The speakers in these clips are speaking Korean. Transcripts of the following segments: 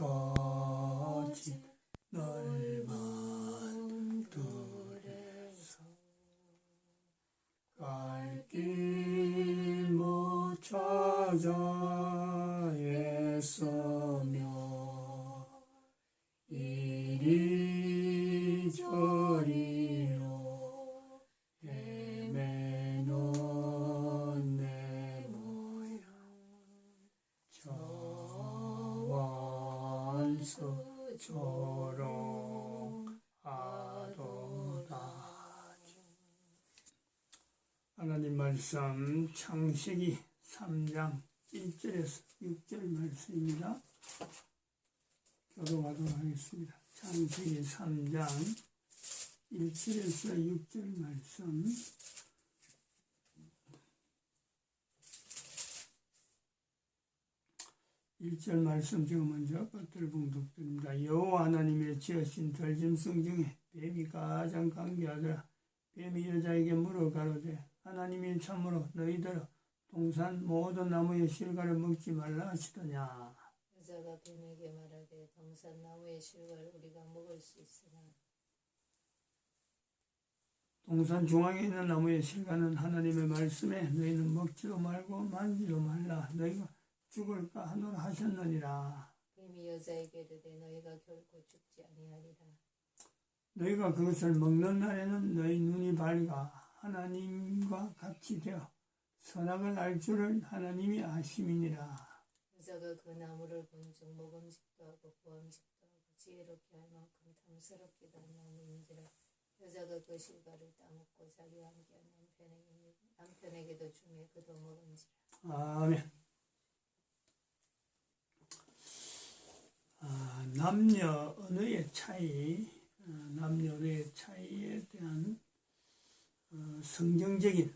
거친 넓은 들에서 갈 길 못 찾아 애쓰며 이리저리로 헤매는 내 모양 저원수처럼 하도다. 하나님 말씀 창세기 3장 1절에서 6절 말씀입니다. 교독하도록 하겠습니다. 창세기 3장 1절에서 6절 말씀. 1절 말씀 제가 먼저 겉을 봉독드립니다. 여호와 하나님의 지으신 들짐승 중에 뱀이 가장 강교하더라. 뱀이 여자에게 물어 가로되 하나님이 참으로 너희들 동산 모든 나무의 실과를 먹지 말라 하시더냐. 여자가 뱀에게 말하되 동산 나무의 실과를 우리가 먹을 수 있으나 동산 중앙에 있는 나무의 실과는 하나님의 말씀에 너희는 먹지도 말고 만지도 말라 너희가 죽을까 하노라 하셨느니라. 뱀이 여자에게 이르되 너희가 결코 죽지 아니하리라. 너희가 그것을 먹는 날에는 너희 눈이 밝아 하나님과 같이 되어 선악을 알 줄을 하나님이 아심이니라. 여자가 그 나무를 본즉 먹음직도 하고 보암직도 하고 지혜롭게 할 만큼 탐스럽기도 한 나무인지라. 여자가 그 실과를 따먹고 자기와 함께한 남편에게도 주매 그도 먹은지라. 아멘. 남녀 언어의 차이, 남녀 언어의 차이에 대한 성경적인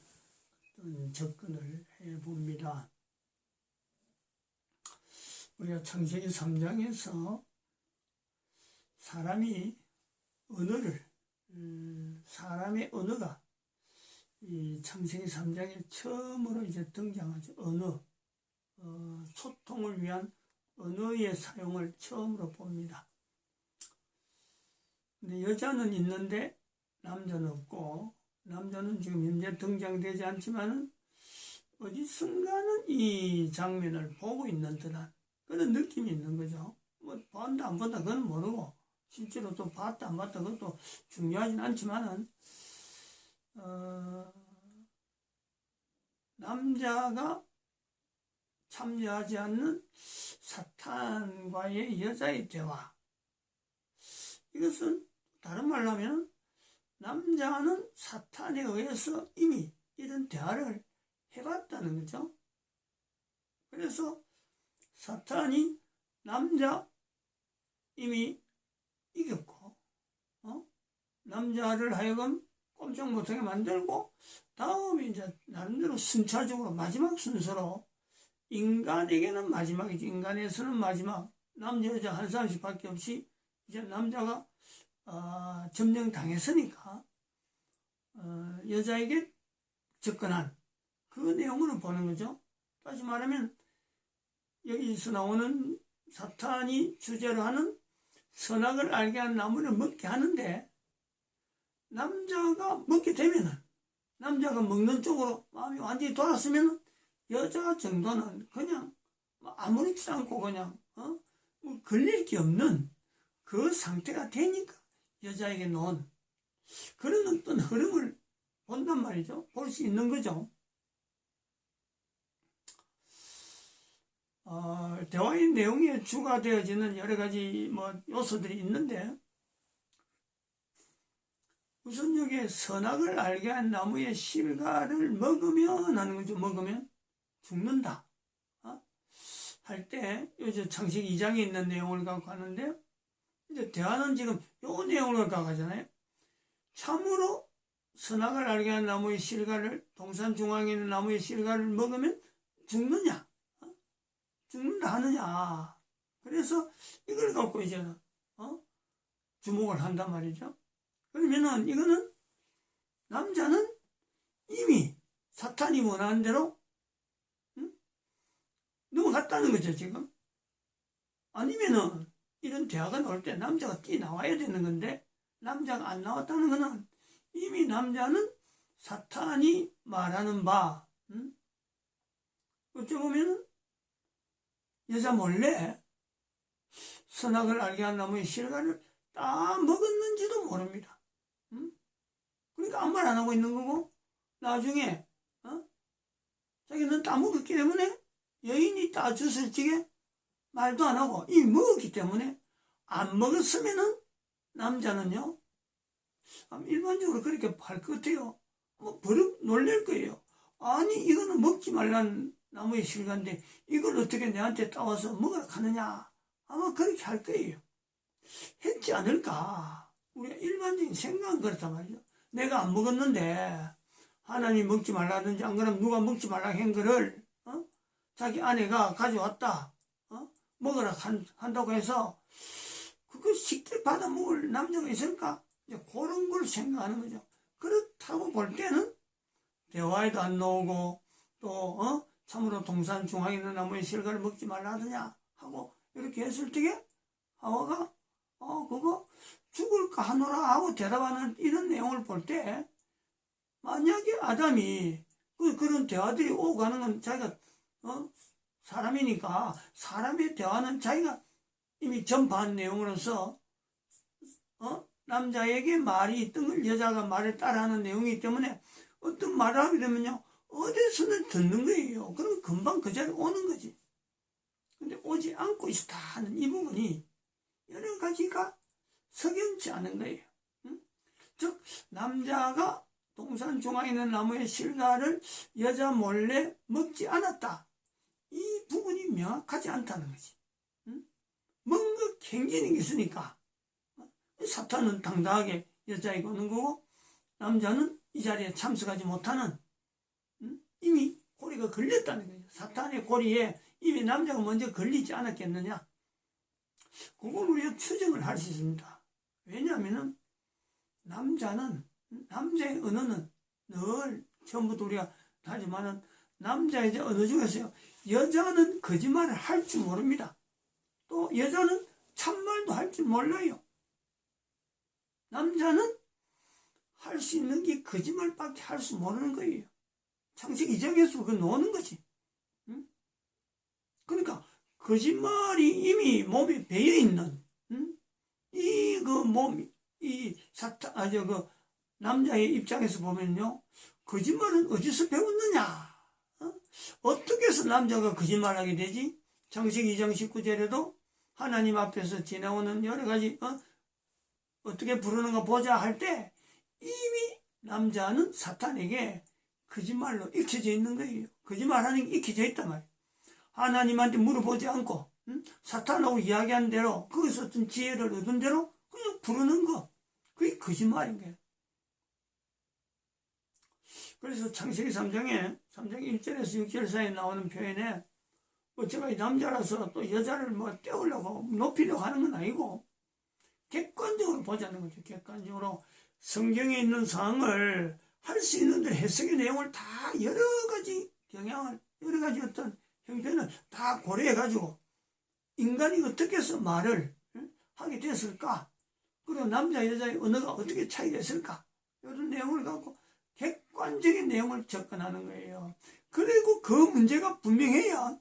어떤 접근을 해봅니다. 우리가 창세기 3장에서 사람이 언어를, 사람의 언어가 이 창세기 3장에 처음으로 이제 등장하죠. 언어, 소통을 위한 언어의 사용을 처음으로 봅니다. 근데 여자는 있는데 남자는 없고, 남자는 지금 현재 등장되지 않지만은 어디선가는 이 장면을 보고 있는 듯한 그런 느낌이 있는 거죠. 뭐 본다 안 본다 그건 모르고 실제로 또 봤다 안 봤다 그것도 중요하진 않지만은 남자가 참여하지 않는 사탄과의 여자의 대화, 이것은 다른 말로 하면 남자는 사탄에 의해서 이미 이런 대화를 해봤다는 거죠. 그래서 사탄이 남자 이미 이겼고, 남자를 하여금 꼼짝 못하게 만들고, 다음에 이제 나름대로 순차적으로 마지막 순서로 인간에게는 마지막이지, 인간에서는 마지막, 남자 여자 한 사람씩 밖에 없이 이제 남자가 점령당했으니까 여자에게 접근한 그 내용으로 보는 거죠. 다시 말하면 여기서 나오는 사탄이 주제로 하는 선악을 알게 한 나무를 먹게 하는데, 남자가 먹게 되면은, 남자가 먹는 쪽으로 마음이 완전히 돌았으면 여자 정도는 그냥 아무렇지도 않고 그냥 뭐 걸릴 게 없는 그 상태가 되니까 여자에게 놓은 그런 어떤 흐름을 본단 말이죠. 볼 수 있는 거죠. 대화의 내용에 주가 되어지는 여러 가지 요소들이 있는데, 우선 여기에 선악을 알게 한 나무의 실과를 먹으면 하는 거죠. 먹으면 죽는다. 할 때, 이제 창세기 2장에 있는 내용을 갖고 하는데, 이제 대화는 지금 요 내용을 갖고 하잖아요. 참으로 선악을 알게 한 나무의 실과를, 동산 중앙에 있는 나무의 실과를 먹으면 죽느냐? 죽는다 하느냐? 그래서 이걸 갖고 이제, 주목을 한단 말이죠. 그러면은 이거는 남자는 이미 사탄이 원하는 대로 넘어갔다는 거죠, 지금. 아니면은 이런 대화가 나올 때 남자가 뛰나와야 되는 건데 남자가 안 나왔다는 것은 이미 남자는 사탄이 말하는 바 어찌 보면 여자 몰래 선악을 알게 한 나무의 실과를 다 먹었는지도 모릅니다. 그러니까 아무 말 안 하고 있는 거고 나중에 자기는 다 먹었기 때문에 여인이 다 줬을 적에 말도 안 하고 이미 먹었기 때문에 안 먹었으면은 남자는요 일반적으로 그렇게 할 것 같아요. 뭐 버럭 놀랄 거예요. 아니 이거는 먹지 말란 나무의 실과인데 이걸 어떻게 내한테 따와서 먹으라 하느냐 아마 그렇게 할 거예요. 했지 않을까. 우리가 일반적인 생각은 그렇단 말이죠. 내가 안 먹었는데 하나님 먹지 말라든지 안 그러면 누가 먹지 말라 한 거를 자기 아내가 가져왔다 먹으라 한다고 해서 그거 쉽게 받아 먹을 남자가 있을까? 이제 그런 걸 생각하는 거죠. 그렇다고 볼 때는 대화에도 안 나오고 또 참으로 동산 중앙에 있는 나무의 실과를 먹지 말라 하더냐 하고 이렇게 했을 적에 하와가 그거 죽을까 하노라 하고 대답하는 이런 내용을 볼 때 만약에 아담이 그런 대화들이 오고 가는 건 자기가 사람이니까 사람의 대화는 자기가 이미 전파한 내용으로서 남자에게 말이 있던 걸 여자가 말을 따라하는 내용이기 때문에 어떤 말을 하게 되면요 어디서는 듣는 거예요. 그럼 금방 그 자리에 오는 거지. 근데 오지 않고 있다 하는 이 부분이 여러 가지가 석연치 않은 거예요. 즉 남자가 동산 중앙에 있는 나무의 실과를 여자 몰래 먹지 않았다. 이 부분이 명확하지 않다는 거지. 뭔가 캥기는 게 있으니까 사탄은 당당하게 여자에게 오는 거고 남자는 이 자리에 참석하지 못하는 이미 고리가 걸렸다는 거죠. 사탄의 고리에 이미 남자가 먼저 걸리지 않았겠느냐. 그걸 우리가 추정을 할 수 있습니다. 왜냐하면 남자의 언어는 늘 처음부터 우리가 하지만은 남자의 언어 중에서요 여자는 거짓말을 할 줄 모릅니다. 또 여자는 참말도 할 줄 몰라요. 남자는 할 수 있는 게 거짓말밖에 할 수 모르는 거예요. 창세기 2장에서 그 노는 거지. 그러니까 거짓말이 이미 몸에 배어 있는 남자의 입장에서 보면요 거짓말은 어디서 배웠느냐? 어떻게 해서 남자가 거짓말하게 되지? 창세기 2장 19절에도 하나님 앞에서 지나오는 여러 가지 어떻게 부르는가 보자 할 때 이미 남자는 사탄에게 거짓말로 익혀져 있는 거예요. 거짓말하는 게 익혀져 있단 말이에요. 하나님한테 물어보지 않고 사탄하고 이야기한 대로 거기서 어떤 지혜를 얻은 대로 그냥 부르는 거 그게 거짓말인 거예요. 그래서 창세기 3장 1절에서 6절 사이에 나오는 표현에 제가 이 남자라서 또 여자를 떼우려고 높이려고 하는 건 아니고 객관적으로 보자는 거죠. 객관적으로 성경에 있는 사항을 할 수 있는 대로 해석의 내용을 다 여러 가지 경향을 여러 가지 어떤 형편을 다 고려해가지고 인간이 어떻게 해서 말을 하게 됐을까? 그리고 남자 여자의 언어가 어떻게 차이가 있을까? 이런 내용을 갖고 객관적인 내용을 접근하는 거예요. 그리고 그 문제가 분명해야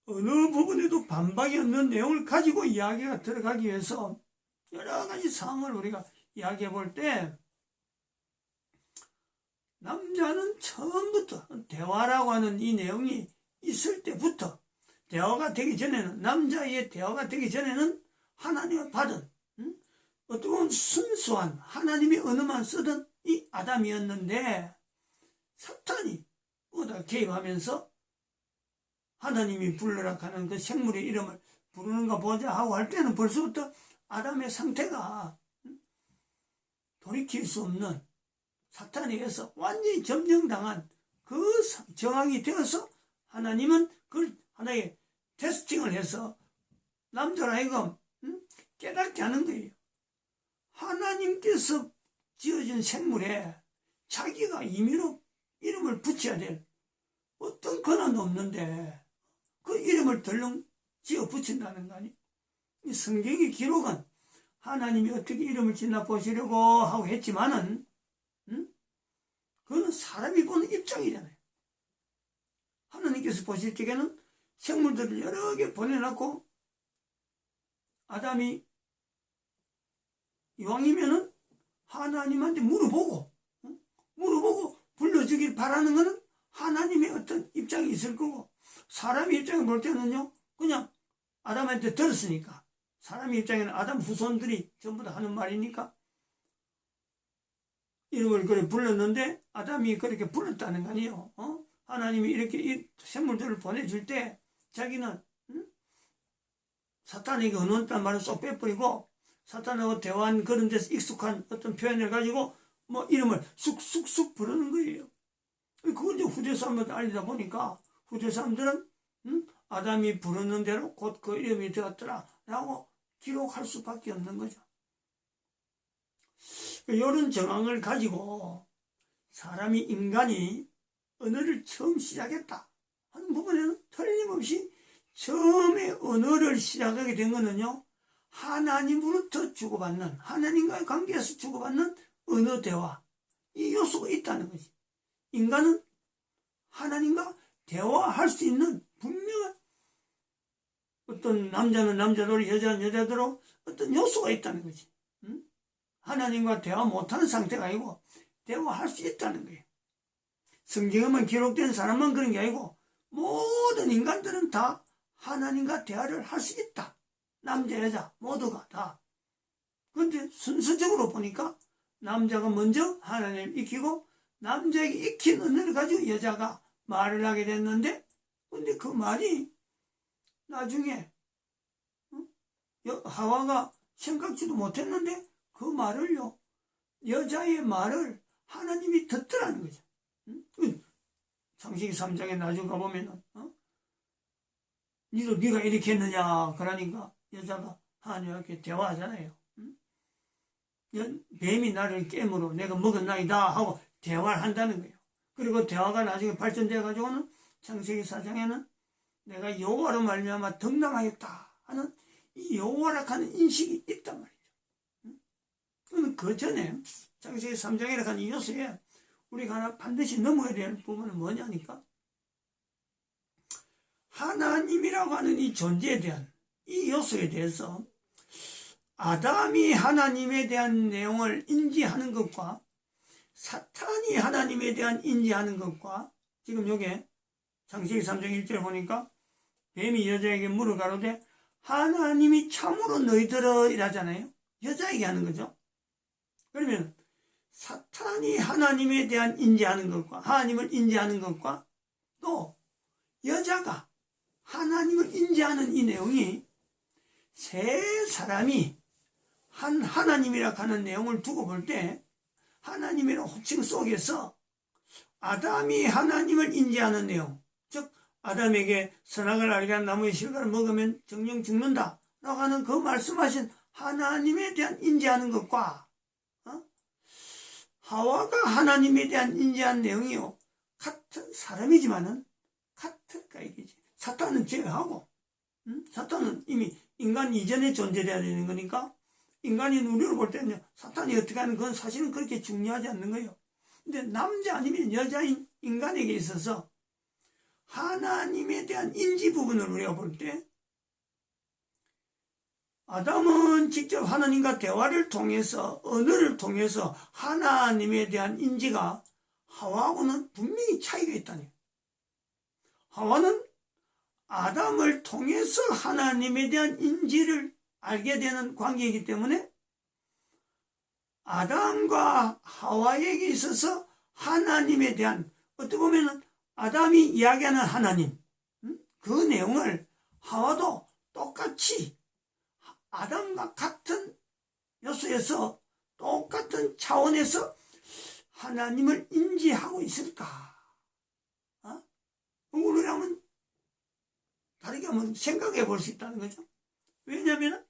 어느 부분에도 반박이 없는 내용을 가지고 이야기가 들어가기 위해서 여러 가지 상황을 우리가 이야기해 볼 때 남자는 처음부터 대화라고 하는 이 내용이 있을 때부터 대화가 되기 전에는 남자의 대화가 되기 전에는 하나님을 받은 어떻게 보면 순수한 하나님의 언어만 쓰던 이 아담이었는데 사탄이 거기다 개입하면서 하나님이 불러라 하는 그 생물의 이름을 부르는가 보자 하고 할 때는 벌써부터 아담의 상태가 돌이킬 수 없는 사탄에 의해서 완전히 점령당한 그 정황이 되어서 하나님은 그걸 하나의 테스팅을 해서 남자를 하여금 깨닫게 하는 거예요. 하나님께서 지어진 생물에 자기가 임의로 이름을 붙여야 될 어떤 권한도 없는데 그 이름을 덜렁 지어 붙인다는 거 아니에요. 이 성경의 기록은 하나님이 어떻게 이름을 짓나 보시려고 하고 했지만은, 그거는 사람이 보는 입장이잖아요. 하나님께서 보실 적에는 생물들을 여러 개 보내놨고, 아담이 이왕이면은 하나님한테 물어보고 불러주길 바라는 것은 하나님의 어떤 입장이 있을 거고, 사람의 입장을 볼 때는요, 그냥 아담한테 들었으니까, 사람의 입장에는 아담 후손들이 전부 다 하는 말이니까 이름을 그래 불렀는데, 아담이 그렇게 불렀다는 거 아니에요. 하나님이 이렇게 이 생물들을 보내줄 때 자기는 사탄에게 은원단 말을 쏙 빼버리고, 사탄하고 대화한 그런 데서 익숙한 어떤 표현을 가지고 뭐 이름을 쑥쑥쑥 부르는 거예요. 그걸 이제 후대 사람들한테 알리다 보니까 후대 사람들은 아담이 부르는 대로 곧 그 이름이 되었더라 라고 기록할 수밖에 없는 거죠. 이런 정황을 가지고 사람이, 인간이 언어를 처음 시작했다 하는 부분에는 틀림없이 처음에 언어를 시작하게 된 거는요, 하나님으로부터 주고받는, 하나님과의 관계에서 주고받는 언어 대화, 이 요소가 있다는 거지. 인간은 하나님과 대화할 수 있는 분명한 어떤, 남자는 남자대로 여자는 여자대로 어떤 요소가 있다는 거지. 하나님과 대화 못하는 상태가 아니고 대화할 수 있다는 거예요. 성경에만 기록된 사람만 그런 게 아니고 모든 인간들은 다 하나님과 대화를 할 수 있다. 남자 여자 모두가 다. 그런데 순서적으로 보니까 남자가 먼저 하나님을 익히고, 남자에게 익힌 은혜를 가지고 여자가 말을 하게 됐는데, 근데 그 말이 나중에 하와가 생각지도 못했는데 그 말을요, 여자의 말을 하나님이 듣더라는 거죠. 창세기 3장에 나중에 가보면은 네가 이렇게 했느냐 그러니까 여자가 하나님께 대화하잖아요. 뱀이 나를 깨물어 내가 먹었나이다 하고 대화를 한다는 거예요. 그리고 대화가 나중에 발전돼 가지고는 창세기 4장에는 내가 여호와로 말미암아 덕남하였다 하는 이 여호와라 하는 인식이 있단 말이죠. 그 전에 창세기 3장이라 하는 이 요소에 우리가 하나 반드시 넘어야 될 부분은 뭐냐니까, 하나님이라고 하는 이 존재에 대한 이 요소에 대해서 아담이 하나님에 대한 내용을 인지하는 것과 사탄이 하나님에 대한 인지하는 것과, 지금 여기에 창세기 3장 1절 보니까 뱀이 여자에게 물어 가로되 하나님이 참으로 너희들을 이라잖아요. 여자에게 하는 거죠. 그러면 사탄이 하나님에 대한 인지하는 것과 하나님을 인지하는 것과 또 여자가 하나님을 인지하는 이 내용이 세 사람이 한 하나님이라 하는 내용을 두고 볼 때, 하나님이라는 호칭 속에서 아담이 하나님을 인지하는 내용, 즉 아담에게 선악을 알게 한 나무의 실과를 먹으면 정령 죽는다 라고 하는 그 말씀하신 하나님에 대한 인지하는 것과 하와가 하나님에 대한 인지한 내용이요, 같은 사람이지만은 같을까 이게지. 사탄은 제외하고, 사탄은 이미 인간 이전에 존재해야 되는 거니까, 인간인 우리로 볼 때는 사탄이 어떻게 하는 건 사실은 그렇게 중요하지 않는 거예요. 근데 남자 아니면 여자인 인간에게 있어서 하나님에 대한 인지 부분을 우리가 볼 때, 아담은 직접 하나님과 대화를 통해서, 언어를 통해서 하나님에 대한 인지가 하와하고는 분명히 차이가 있다니. 하와는 아담을 통해서 하나님에 대한 인지를 알게 되는 관계이기 때문에 아담과 하와에게 있어서 하나님에 대한, 어떻게 보면 아담이 이야기하는 하나님, 그 내용을 하와도 똑같이 아담과 같은 요소에서 똑같은 차원에서 하나님을 인지하고 있을까? 우리라면 다르게 한번 생각해 볼 수 있다는 거죠. 왜냐하면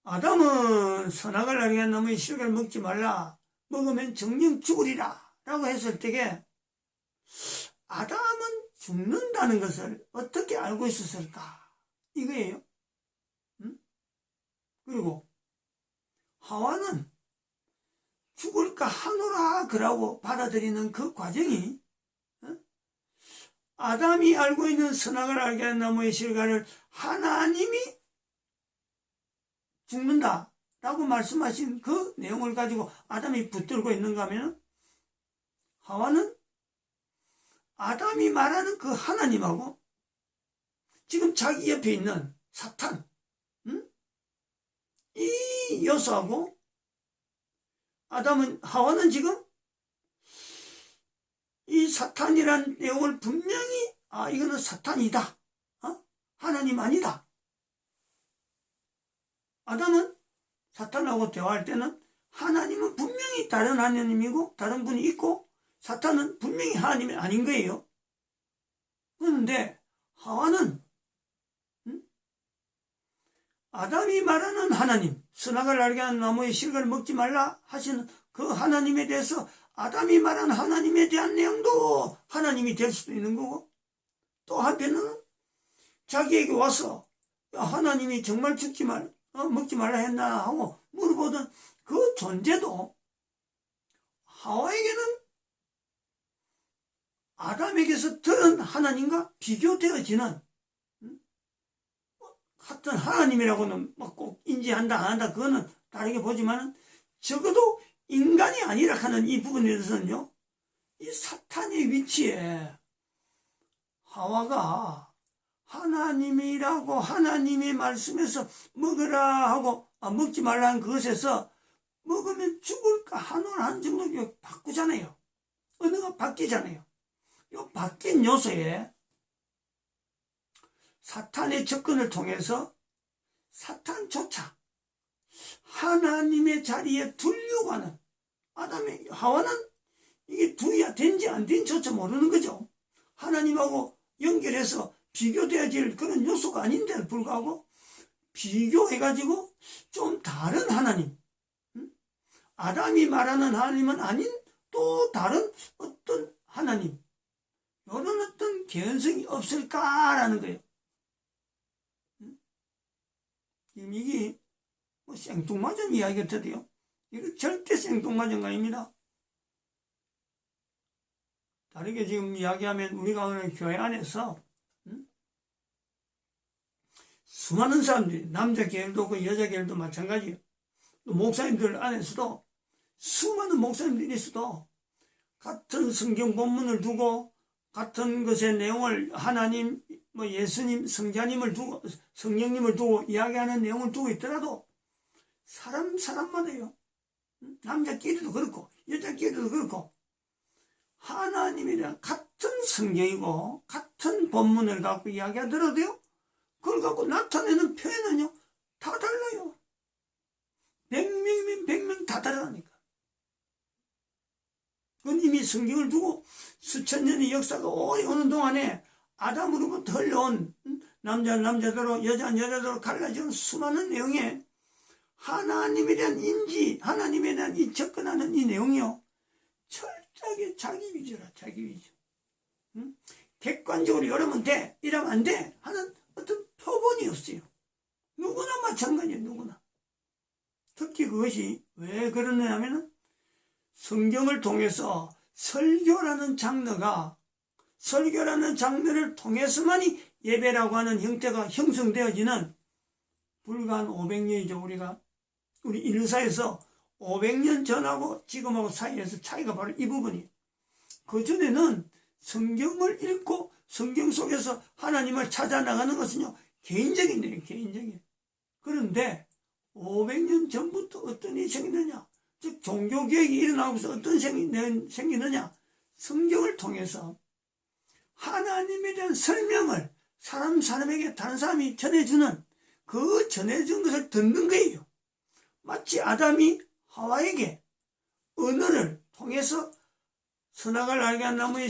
아담은 선악을 알게 한 나무의 실과를 먹지 말라, 먹으면 정령 죽으리라 라고 했을 때에 아담은 죽는다는 것을 어떻게 알고 있었을까? 이거예요. 그리고 하와는 죽을까 하노라 그라고 받아들이는 그 과정이 아담이 알고 있는 선악을 알게 하는 나무의 실과를 하나님이 죽는다 라고 말씀하신 그 내용을 가지고 아담이 붙들고 있는가 하면 하와는 아담이 말하는 그 하나님하고 지금 자기 옆에 있는 사탄 이 요소하고 하와는 지금 이 사탄이란 내용을 분명히 이거는 사탄이다. 하나님 아니다. 아담은 사탄하고 대화할 때는 하나님은 분명히 다른 하나님이고 다른 분이 있고 사탄은 분명히 하나님이 아닌 거예요. 그런데 하와는 아담이 말하는 하나님, 선악을 알게 하는 나무의 실과를 먹지 말라 하시는 그 하나님에 대해서 아담이 말한 하나님에 대한 내용도 하나님이 될 수도 있는 거고 또 한편은 자기에게 와서 하나님이 정말 먹지 말라 했나 하고 물어보던 그 존재도 하와에게는 아담에게서 들은 하나님과 비교되어지는 같은 하나님이라고는 꼭 인지한다 안 한다 그거는 다르게 보지만 적어도 인간이 아니라 하는 이 부분에 대해서는요 이 사탄의 위치에 하와가 하나님이라고 하나님의 말씀에서 먹으라 하고 먹지 말라는 그것에서 먹으면 죽을까 하노라 하는 정도로 바꾸잖아요. 언어가 바뀌잖아요. 이 바뀐 요소에 사탄의 접근을 통해서 사탄조차 하나님의 자리에 두려고 하는 아담의 하와는 이게 두야 된지 안 된지조차 모르는 거죠. 하나님하고 연결해서 비교되어질 그런 요소가 아닌데도 불구하고 비교해가지고 좀 다른 하나님, 아담이 말하는 하나님은 아닌 또 다른 어떤 하나님, 이런 어떤 개연성이 없을까라는 거예요. 지금 이게 뭐 생뚱맞은 이야기 같아도요. 이거 절대 생뚱맞은 거 아닙니다. 다르게 지금 이야기하면 우리가 오늘 교회 안에서 수많은 사람들이 남자 계열도 없고 여자 계열도 마찬가지예요. 또 목사님들 안에서도 수많은 목사님들이 있어도 같은 성경 본문을 두고 같은 것의 내용을 하나님, 예수님, 성자님을 두고 성령님을 두고 이야기하는 내용을 두고 있더라도 사람마다요. 남자끼리도 그렇고 여자끼리도 그렇고 하나님이랑 같은 성경이고 같은 본문을 갖고 이야기하더라도요. 그걸 갖고 나타내는 표현은요. 다 달라요. 100명이면 100명 다 다르다니까. 그건 이미 성경을 두고 수천 년의 역사가 오래 오는 동안에 아담으로부터 흘러온 남자는 남자대로 여자는 여자대로 갈라지는 수많은 내용에 하나님에 대한 인지, 하나님에 대한 이 접근하는 이 내용이요. 철저하게 자기 위주라, 자기 위주. 객관적으로 이러면 돼, 이러면 안 돼 하는 어떤 표본이 없어요. 누구나 마찬가지예요, 누구나. 특히 그것이 왜 그러냐 하면은 성경을 통해서 설교라는 장르를 통해서만이 예배라고 하는 형태가 형성되어지는 불과 한 500년이죠. 우리 인류사에서 500년 전하고 지금하고 사이에서 차이가 바로 이 부분이에요. 그전에는 성경을 읽고 성경 속에서 하나님을 찾아 나가는 것은요, 개인적인 일이에요, 개인적인. 그런데 500년 전부터 어떤 일이 생기느냐? 즉 종교개혁이 일어나면서 어떤 생기느냐? 성경을 통해서 하나님에 대한 설명을 사람에게 다른 사람이 전해주는 그 전해준 것을 듣는 거예요. 마치 아담이 하와에게 언어를 통해서 선악을 알게 한 나무의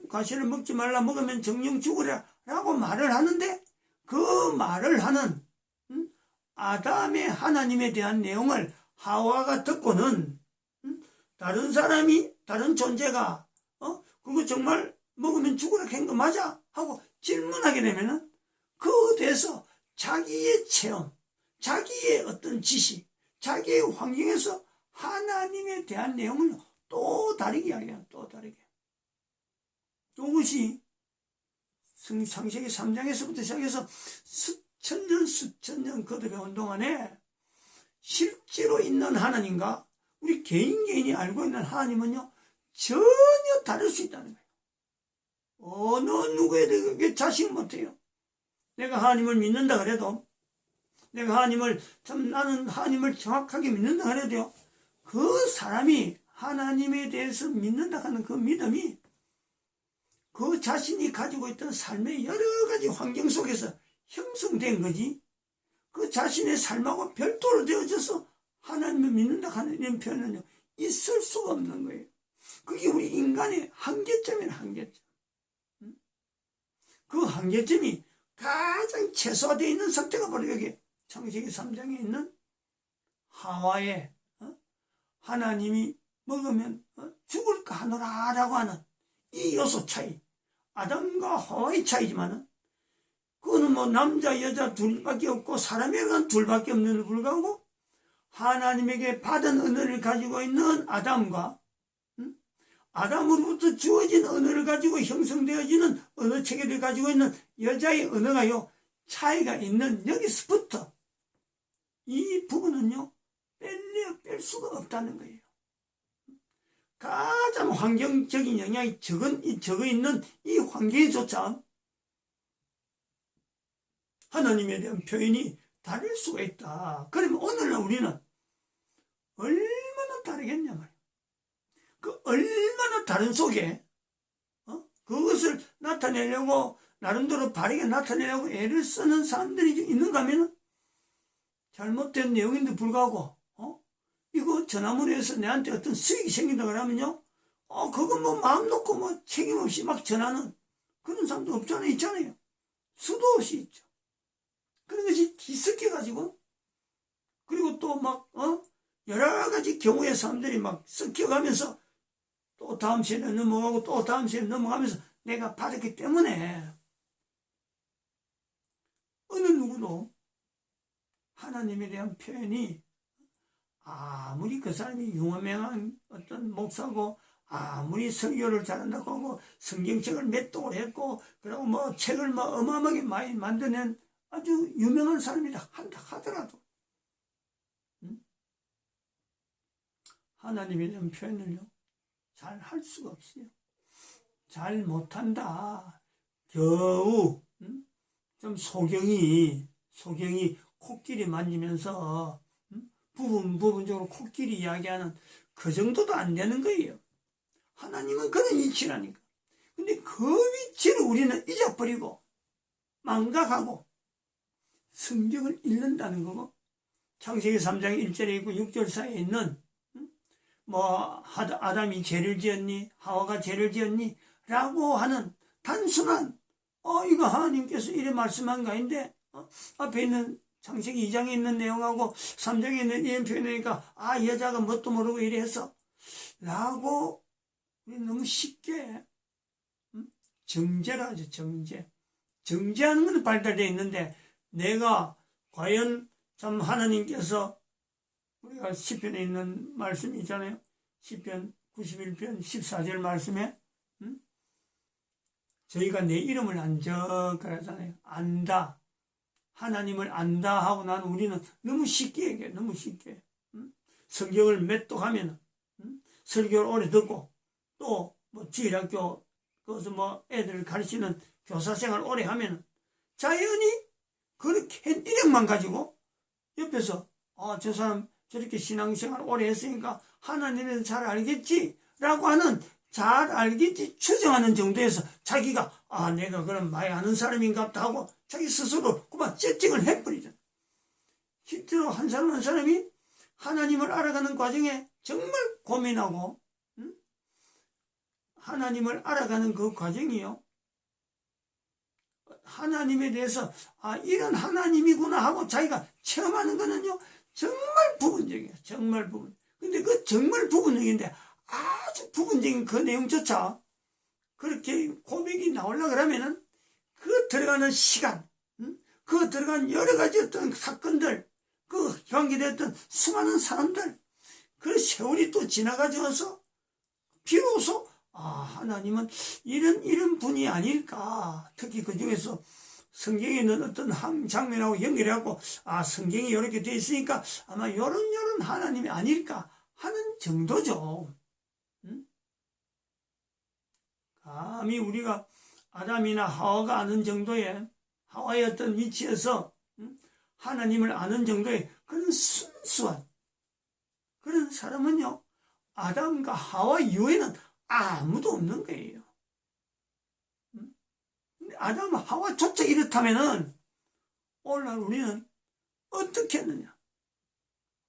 과실을 먹지 말라, 먹으면 정령 죽으라 라고 말을 하는데 그 말을 하는 아담의 하나님에 대한 내용을 하와가 듣고는 다른 사람이, 다른 존재가 그거 정말 먹으면 죽으라 한 거 맞아? 하고 질문하게 되면은 그에 대해서 자기의 체험, 자기의 어떤 지식, 자기의 환경에서 하나님에 대한 내용을 또 다르게 이야기해요. 또 다르게. 이것이 창세기 3장에서부터 시작해서 수천 년 거듭해온 동안에 실제로 있는 하나님과 우리 개인이 알고 있는 하나님은요, 전혀 다를 수 있다는 거예요. 어느 누구에게 자식 못해요. 내가 하나님을 믿는다 그래도, 내가 나는 하나님을 정확하게 믿는다 그래도요, 그 사람이 하나님에 대해서 믿는다 하는 그 믿음이 그 자신이 가지고 있던 삶의 여러 가지 환경 속에서 형성된 거지, 그 자신의 삶하고 별도로 되어져서 하나님을 믿는다 하는 이런 표현은요, 있을 수가 없는 거예요. 그게 우리 인간의 한계점이에요, 한계점. 그 한계점이 가장 최소화되어 있는 상태가 바로 여기 창세기 3장에 있는 하와의 하나님이 먹으면 죽을까 하노라라고 하는 이 요소 차이, 아담과 하와의 차이지만은 그거는 뭐 남자 여자 둘밖에 없고 사람에게는 둘밖에 없는데 불구하고 하나님에게 받은 은혜를 가지고 있는 아담과 아담으로부터 주어진 언어를 가지고 형성되어지는 언어 체계를 가지고 있는 여자의 언어가요, 차이가 있는 여기서부터 이 부분은요, 뺄 수가 없다는 거예요. 가장 환경적인 영향이 적어 있는 이 환경에조차 하나님에 대한 표현이 다를 수가 있다. 그러면 오늘날 우리는 얼마나 다르겠냐 말이에요. 그 얼마나 다른 속에 그것을 나타내려고 나름대로 바르게 나타내려고 애를 쓰는 사람들이 있는가 하면 잘못된 내용인데 불구하고 이거 전화문에 해서 내한테 어떤 수익이 생긴다 그러면요, 그거 뭐 마음 놓고 뭐 책임 없이 막 전하는 그런 사람도 없잖아요. 있잖아요. 수도 없이 있죠. 그런 것이 뒤섞여가지고, 그리고 또 막 여러 가지 경우의 사람들이 막 섞여가면서 또 다음 시간에 넘어가고 또 다음 시간에 넘어가면서 내가 받았기 때문에 어느 누구도 하나님에 대한 표현이 아무리 그 사람이 유명한 어떤 목사고 아무리 설교를 잘한다고 하고 성경책을 몇 독을 했고 그리고 뭐 책을 뭐 어마어마하게 많이 만드는 아주 유명한 사람이라 한다 하더라도 하나님에 대한 표현을요, 잘 할 수가 없어요. 잘 못한다. 겨우 좀 소경이 코끼리 만지면서 부분적으로 코끼리 이야기하는 그 정도도 안 되는 거예요. 하나님은 그런 이치라니까. 근데 그 위치를 우리는 잊어버리고 망각하고 성경을 읽는다는 거고, 창세기 3장 1절에 있고 6절 사이에 있는 뭐 아담이 죄를 지었니 하와가 죄를 지었니 라고 하는 단순한 이거 하나님께서 이래 말씀한 거 아닌데 앞에 있는 창세기 2장에 있는 내용하고 3장에 있는 이런 표현이니까 여자가 뭣도 모르고 이래 했어 라고 너무 쉽게 정죄라 하죠. 정죄하는 건 발달되어 있는데 내가 과연 참 하나님께서 우리가 시편에 있는 말씀이 있잖아요. 시편 91편 14절 말씀에 저희가 내 이름을 안 적하잖아요. 안다. 하나님을 안다 하고 나는 우리는 너무 쉽게 얘기해. 너무 쉽게. 성경을 몇 독 하면 설교를 오래 듣고 또 뭐 주일학교 거기서 뭐 애들을 가르치는 교사 생활 오래 하면 자연히 그렇게 인력만 가지고 옆에서 저 사람 저렇게 신앙생활 오래 했으니까 하나님을 잘 알겠지 라고 하는 잘 알겠지 추정하는 정도에서 자기가 내가 그럼 많이 아는 사람인가 보다 하고 자기 스스로 그만 세팅을 해버리잖아. 실제로 한 사람이 하나님을 알아가는 과정에 정말 고민하고 하나님을 알아가는 그 과정이요, 하나님에 대해서 이런 하나님이구나 하고 자기가 체험하는 거는요 정말 부분적이에요. 정말 부분. 근데 그 정말 부분적인데 아주 부분적인 그 내용조차 그렇게 고백이 나오려고 그러면은 그 들어가는 시간, 그 들어간 여러 가지 어떤 사건들, 그 관계됐던 수많은 사람들, 그 세월이 또 지나가져서 비로소 하나님은 이런 분이 아닐까. 특히 그 중에서 성경에 있는 어떤 한 장면하고 연결해갖고 성경이 이렇게 되어 있으니까 아마 요런 하나님이 아닐까 하는 정도죠. 감히 우리가 아담이나 하와가 아는 정도의, 하와의 어떤 위치에서 하나님을 아는 정도의 그런 순수한 그런 사람은요, 아담과 하와 이후에는 아무도 없는 거예요. 아담, 하와조차 이렇다면은 오늘날 우리는 어떻게 했느냐?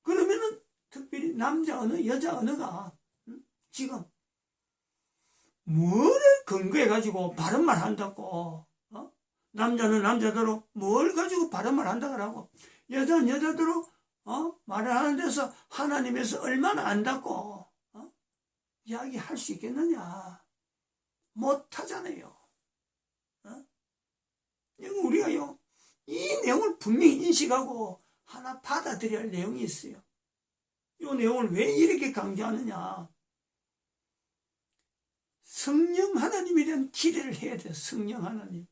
그러면은 특별히 남자 어느, 여자 어느가 지금 뭐를 근거해 가지고 바른 말 한다고? 남자는 남자대로 뭘 가지고 바른 말 한다 그러고, 여자는 여자대로 말을 하는 데서 하나님에서 얼마나 안다고 이야기할 수 있겠느냐? 못하잖아요. 우리가요, 이 내용을 분명히 인식하고 하나 받아들여야 할 내용이 있어요. 이 내용을 왜 이렇게 강조하느냐? 성령 하나님에 대한 기대를 해야 돼요. 성령 하나님.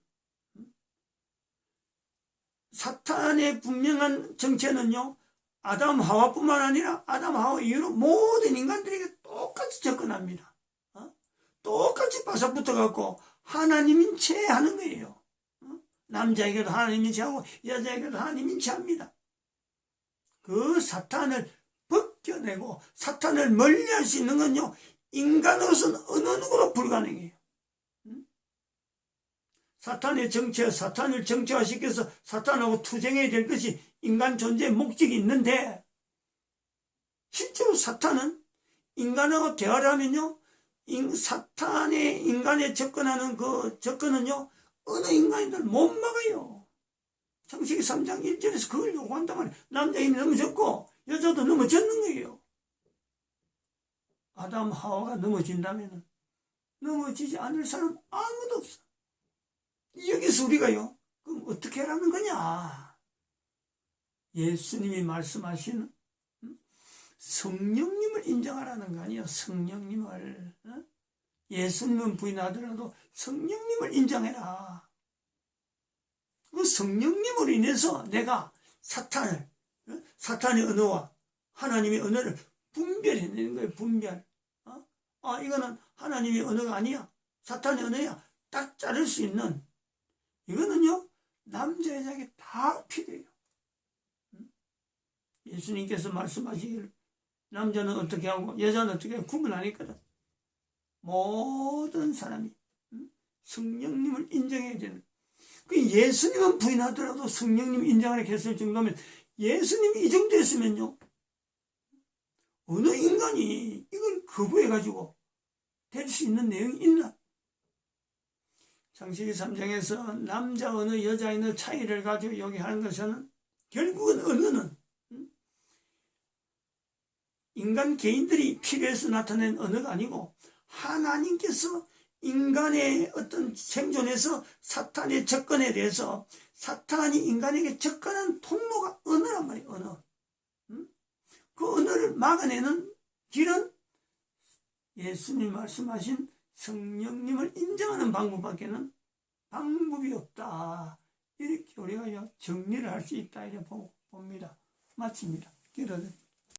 사탄의 분명한 정체는요, 아담 하와뿐만 아니라 아담 하와 이후로 모든 인간들에게 똑같이 접근합니다. 똑같이 바삭 붙어갖고 하나님인 채 하는 거예요. 남자에게도 하나님인 채 하고 여자에게도 하나님인 채 합니다. 그 사탄을 벗겨내고 사탄을 멀리할 수 있는 건요, 인간으로서는 어느 누구로 불가능해요. 사탄의 정체, 사탄을 정체화시켜서 사탄하고 투쟁해야 될 것이 인간 존재의 목적이 있는데, 실제로 사탄은 인간하고 대화를 하면요, 사탄의 인간에 접근하는 그 접근은요, 어느 인간이든 못 막아요. 창세기 3장 1절에서 그걸 요구한단 말이에요. 남자인이 넘어졌고 여자도 넘어졌는 거예요. 아담 하와가 넘어진다면 넘어지지 않을 사람 아무도 없어. 여기서 우리가요, 그럼 어떻게 하라는 거냐? 예수님이 말씀하시는 성령님을 인정하라는 거 아니에요. 성령님을. 예수님은 부인하더라도 성령님을 인정해라. 그 성령님으로 인해서 내가 사탄의 언어와 하나님의 언어를 분별해내는 거예요. 분별. 이거는 하나님의 언어가 아니야, 사탄의 언어야, 딱 자를 수 있는, 이거는요, 남자 여자에게 다 필요해요. 예수님께서 말씀하시기를 남자는 어떻게 하고 여자는 어떻게 하고 구분 안 했거든. 모든 사람이 성령님을 인정해야 되는, 그 예수님은 부인하더라도 성령님 인정하라 했을 정도면, 예수님이 이 정도 했으면요, 어느 인간이 이걸 거부해가지고 될 수 있는 내용이 있나? 창세기 3장에서 남자 어느 여자 어느 차이를 가지고 여기 하는 것은 결국은 언어는 인간 개인들이 필요해서 나타낸 언어가 아니고, 하나님께서 인간의 어떤 생존에서 사탄의 접근에 대해서 사탄이 인간에게 접근한 통로가 언어란 말이에요. 언어. 그 언어를 막아내는 길은 예수님이 말씀하신 성령님을 인정하는 방법밖에는 방법이 없다. 이렇게 우리가 정리를 할 수 있다 이렇게 봅니다. 마칩니다. 기도드립니다.